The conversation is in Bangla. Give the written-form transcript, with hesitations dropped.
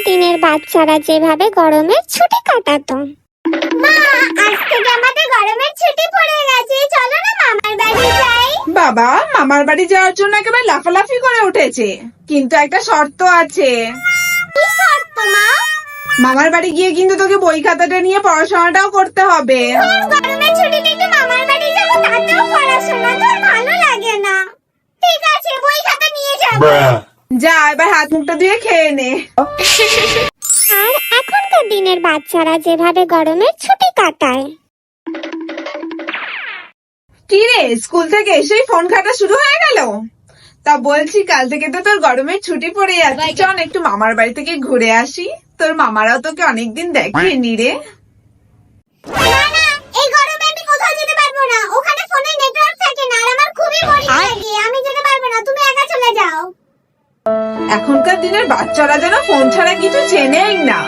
দিনের বাচ্চারা যেভাবে গরমের ছুটি কাটাতো। মা, আজ থেকে আমাদের গরমের ছুটি পড়ে গেছে, চলো না মামার বাড়ি যাই। বাবা মামার বাড়ি যাওয়ার জন্য একেবারে লাফালাফি করে উঠেছে, কিন্তু একটা শর্ত আছে। কি শর্ত মা? মামার বাড়ি গিয়ে কিন্তু তোকে বই খাতাটা নিয়ে পড়াশোনাটাও করতে হবে। গরমের ছুটিতে একটু মামার বাড়ি যাবো, তাতেও পড়াশোনা তোর ভালো লাগে না। ঠিক আছে, বই খাতা নিয়ে যাবো। যা এবার হাত মুখটা ধুয়ে খেয়ে নে। আর এখনকার দিনের বাচ্চারা যেভাবে গরমের ছুটি কাটায়। কি রে, স্কুল থেকে এসেই ফোন ঘাটা শুরু হয়ে গেল? তা বলছি, কাল থেকে তো তোর গরমের ছুটি পড়ে যাচ্ছে, চল একটু মামার বাড়ি থেকে ঘুরে আসি। তোর মামারাও তোকে অনেকদিন দেখেনি রে। না না, এই গরমে আমি কোথাও যেতে পারবো না, ওখানে ফোনে নেটওয়ার্ক থাকে না, আর আমার খুবই বোরিং লাগে, আমি যেতে পারবো না, তুমি একা চলে যাও। এখনকার দিনের বাচ্চারা যেন ফোন ছাড়া কিছু চেনেই না।